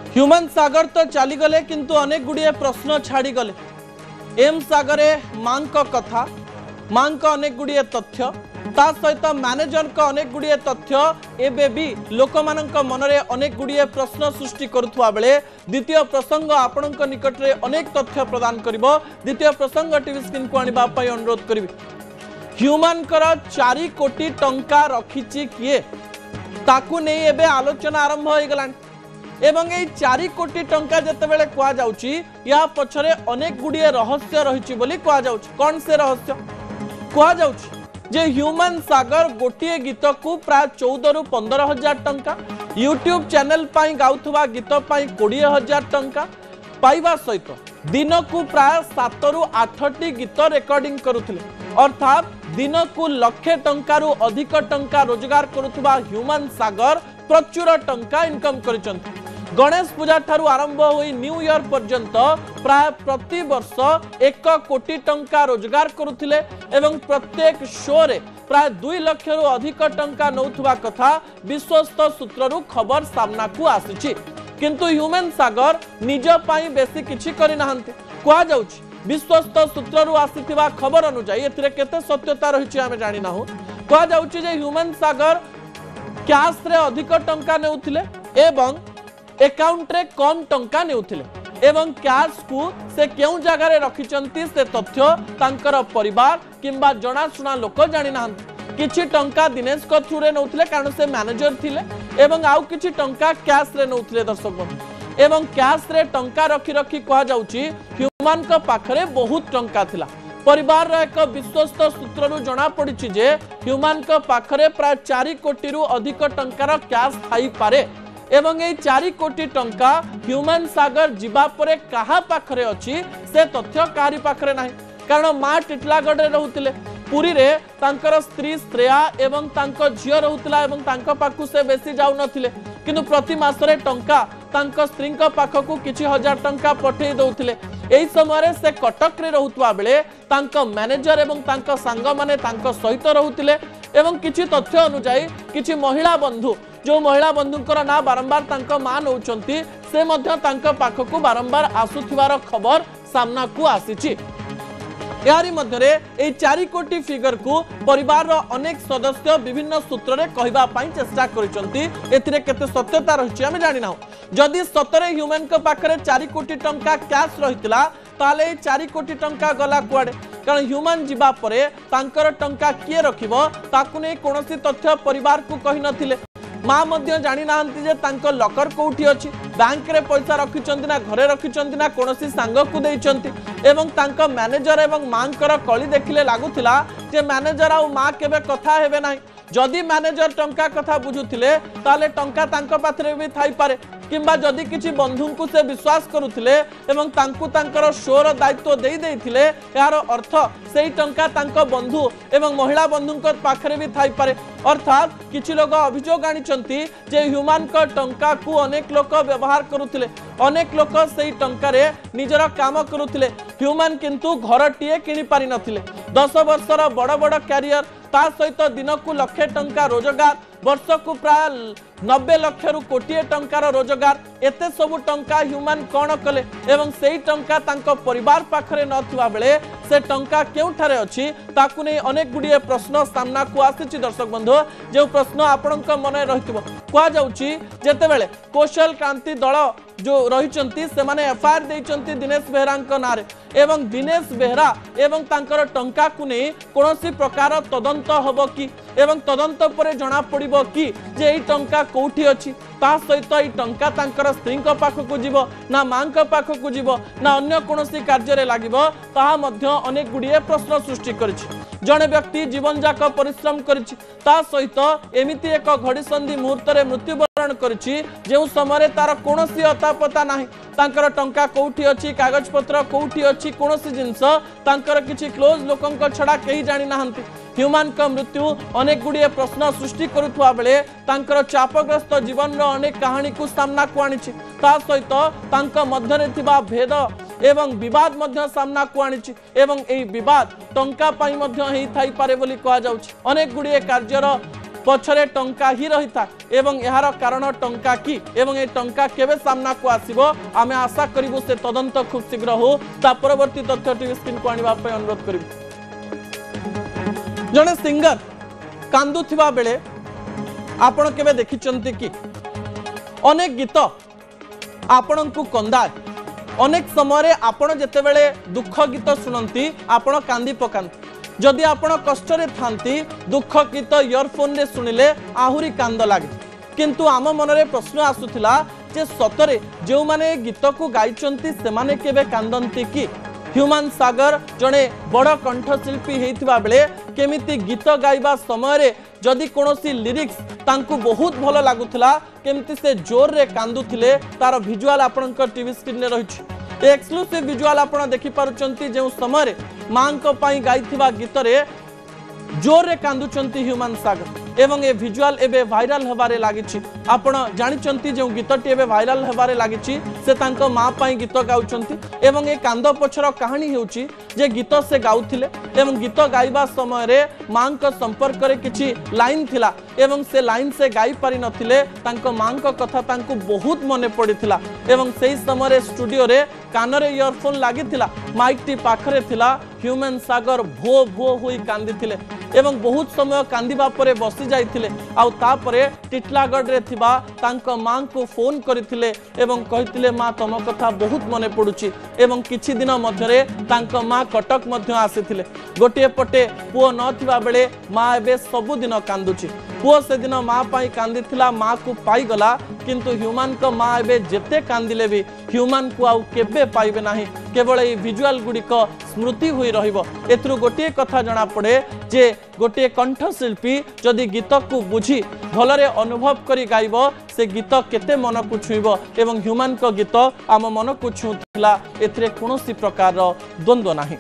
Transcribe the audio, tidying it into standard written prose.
Human सागर तो चलीगले किंतु अनेक गुड़िए प्रश्न छाड़ी गले। एम सागरे मां कथा मां अनेक गुड़िए तथ्य ता सहित मैनेजर का अनेक गुड़िए तथ्य एबे भी लोक मन में अनेक गुड़िए प्रश्न सृष्टि करुवा बेले द्वितीय प्रसंग आपण निकट में अनेक तथ्य प्रदान करिबो। द्वितीय प्रसंग टीवी स्क्रीन को आनिबा पई अनुरोध करिबी। ह्यूमन 4 कोटी टंका रखिछि किए ताकू नहीं एबे आलोचना आरंभ हो गलानी एवं ये 4 कोटी टंका जितेबाला कहुच्छी या पछरे अनेक गुड़िए रहस्य रही बोली कहुच्छी। कौन से रहस्य कहुच्छी जे ह्यूमन सागर गोटे गीत को प्राय 14 रु 15 हजार टंका यूट्यूब चैनल पाई गाउथुवा गीत पाई 20,000 टंका पाइबा सहित दिन को प्राय 7 रु 8 गीत रेकर्डिंग करुथिले अर्थात दिन को लक्षे टंकारु अधिक टंका रोजगार करुथुवा ह्यूमन सागर प्रचुर टंका इनकम करिसंती। गणेश पूजा ठारू आरंभ होई न्यू ईयर पर्यंत प्राय प्रति वर्ष 1 कोटी टंका रोजगार करुथिले एवं प्रत्येक शो रे प्राय 2 लाख रु अधिक टंका नौथुवा कथा विश्वस्त सूत्ररु खबर सामना को आसीछि। किंतु ह्यूमन सागर निज पाई बेसी किछि करि नाहंती कुआ जाउछि। विश्वस्त सूत्ररु आसीथिबा खबर अनुसार एथिरे केते सत्यता रहिछि आमे जानि नाहु। कुआ जाउछि जे ह्यूमन सागर कैश रे अधिक टंका नेउथिले एवं अकाउंट रे कम टंका नेउथिले एवं कैश को से केउ जगह रे रखिचंती से तथ्य तांकर परिवार किंबा जनाशुना लोक जानि नाहंती। किछि टंका दिनेश को थ्रू रे नउथिले कारण से मैनेजर थिले एवं आउ किछि टंका कैश रे नउथिले दर्शक एवं कैश रे टंका रखी रखी कहा जाउची ह्यूमन का पाखरे बहुत टंका थिला। परिवार एक विश्वस्त सूत्ररु जना पड़िछि जे ह्यूमन का पाखरे प्राय 4 कोटी रु अधिक टंकार कैश थाई पारे एवं ये 4 कोटी टंका ह्यूमन सागर जीवा परे कहा पाखरे अछि से तथ्य कारि पाखरे नाही। कारण मां टिटलागढ़ रहउतिले पुरी रे तांकर स्त्री श्रेया एवं तांको झियो रहउतिला एवं तांको पाखु से बेसी जाउ नथिले किंतु प्रति मासरे टंका तांको स्त्री को पाखकु किछि हजार टंका पठेई दउतिले। एही समय से कटक रे रहउतवा बेले तांको मैनेजर एवं तांको सांग माने तांको सहित रहउतिले एवं किछि तथ्य अनुसार किछि महिला बंधु जो महिला बंधुंकर ना बारंबार तांको मान होउचंती से मध्य तांको पाखकु बारंबार आसुथिवार खबर सामना को आसीछि। यारी मध्यरे ए 4 कोटी फिगर को परिवार रो अनेक सदस्य विभिन्न सूत्र रे कहबा पई चेष्टा करिसंती। एथिरे केते सत्यता रहिछि आमे जानि नाउ। जदि सतरे ह्यूमन को पाखरे 4 कोटी टंका कैश रहितला ताले 4 कोटी टंका गला कुआडे कारण ह्यूमन जीवा परे तांकर टंका किए रखिबो ताकु नै कोनोसी तथ्य परिवार को कहि नथिले। मां मध्य जानि नाहंती जे तांको लकर कोठी अछि बैंक रे पैसा रखिचंती ना घरे रखिचंती ना कोनोसी सांग को देइचंती एवं तांको मैनेजर एवं मांकर कली देखिले लागुथिला जे मैनेजर आ मां केबे कथा हेबे नाही। जदि मैनेजर टंका कथा बुझुथिले ताले टंका तांको पाथरे भी थाई पारे किंबा जदि किछि बंधु को से विश्वास करुथिले एवं तांकु तांकर शोर दायित्व देई देइथिले यार अर्थ सेही टंका तांको बंधु एवं महिला बंधुंकर पाखरे भी थाई पारे। अर्थात किछि लोग अभियोग आनिचंती जे ह्यूमन का टंका को अनेक लोक व्यवहार करुथिले अनेक लोक सेही टंका रे निजर काम करुथिले ह्यूमन किंतु घरटीए किनि पारि नथिले। 10 वर्षर बड़ बड़ कैरियर ता सहित दिन को लक्षे टंका रोजगार वर्ष को प्राय 90 लाख रु कोटी टंकार रोजगार एते सबु टंका ह्यूमन कौन कले एवं सेही टंका तांको परिवार पाखरे नथिबा बेले से टंका केउठारे अछि ताकु नै अनेक गुडिए प्रश्न सामना को आसीछि। दर्शक बंधु जो प्रश्न आपणक मन रहितबो कुआ जाउछि जेते बेले कौशल क्रांति दल जो रहिचंती से माने एफआईआर देइचंती दिनेश बेहरा नारे एवं दिनेश बेहरा एवं तांकर टंका को नै कोनोसी प्रकार तदंत हबो कि एवं तदंत परे जणा पड़िबो कि जे एई टंका कोठी अछि ता सहित एई टंका तांकर स्त्री को पाखकु जीवो ना मां को पाखकु जीवो ना अन्य कोनोसी कार्य रे लागिबो ताहा मध्य अनेक गुडिए प्रश्न सृष्टि करिछि। जणे व्यक्ति जीवन जाक परिश्रम करिछि ता सहित एमिति एक घड़ीसंधि मुहूर्त रे मृत्युवरण करिछि जेउ समय तार कोनोसी अतापता नाही तांकर टंका कोठी अछि कागज पत्र कोठी अछि कोनोसी जिंस तांकर किछि क्लोज लोकंक छडा केही जानि नाहंती। ह्यूमन का मृत्यु अनेक गुड़िए प्रश्न सृष्टि करुवा बेले तांकर चापग्रस्त जीवन रो अनेक कहानी को सामना को आनिछि ता सहित तांका मध्यरे थिबा भेद एवं विवाद मध्य सामना को आनिछि एवं एई विवाद टंका पाई मध्य हेई थाई पारे बोली कहा जाउछि। अनेक गुड़िए कार्यर पछरे टंका ही रही था एवं यार कारण टंका कि एवं ए टंका केबे सामना को आसीबो आमे आशा करिवु से तदंत खूब शीघ्र हो ता परवर्ती तथ्य टीवी स्क्रीन को आनिबा पे अनुरोध करिवु। जने सिंगर कांदुथिबा बेले आपण केबे देखिचंती कि अनेक गीत आपण को कंदाय अनेक समय आपण जेते बेले दुख गीत शुणती आपण कांदी पकांती जदि आपण कष्ट रे थांती दुख गीत इयरफोन रे सुनिले आहुरी कांद लागे किंतु आम मनरे प्रश्न आसुथिला जे सतरे जो माने गीत को गाइचंती से माने केबे कांदंती कि ह्यूमन सागर जड़े बड़ कंठशिल्पी होता बेले केमिति गीत गाइबा समय जदि कोनोसी लिरिक्स तांकु बहुत भल लागुथिला केमिति से जोर रे कांदुथिले तार विजुअल आपनकर टीवी स्क्रीन रे रहिछि एक्सक्लूसिव विजुअल आपण देखि पारुचंती जे समय मां को पई गाइथिबा गीत रे जोर रे कांदुचंती ह्यूमन सागर एवं ए विजुअल एबे वायरल हबारे लागिछि आपण जानिचंती जे गीतटी एबे वायरल हबारे लागिछि से तांको मां पई गीत गाउचंती एवं ए कांद पछर कहानी हेउछि जे गीत से गाउथिले एवं गीत गाइबा समय रे मां को संपर्क रे किछि लाइन थिला एवं से लाइन से गाई पारि नथिले तांको मां को कथा तांको बहुत मने पड़िथिला एवं सेही समय रे स्टूडियो रे कान रे इयरफोन लागिथिला माइक टी पाखरे थिला ह्यूमन सागर भो भो होई कांदिथिले एवं बहुत समय कांदिबा परे बसी जाइथिले आउ तापरे टिटलागढ़ रे थिबा तांको मां को फोन करिथिले एवं कहिथिले मां तम कथा बहुत मने पडुची एवं किछि दिन मध्यरे तांको मां कटक मध्य आसीथिले गोटे पटे पुओ न थिबा बेले मां एबे सब दिन कांदुची पुओ से दिन मां पाई कांदिथिला मां को पाई गला किंतु ह्यूमन को मां एबे जेते कांदिले भी ह्यूमन को आउ केबे पाइबे नाही केवल ए विजुअल गुडी को स्मृति हुई रहिबो एथरु गोटे कथा जणा पड़े जे गोटे कंठशिल्पी जदि गीत को बुझी भलरे अनुभव करी गाइबो से गीत केते मन को छुइबो एवं ह्यूमन को गीत आम मन को छुला एथिरे कोनोसी प्रकार द्वंद्व नाही।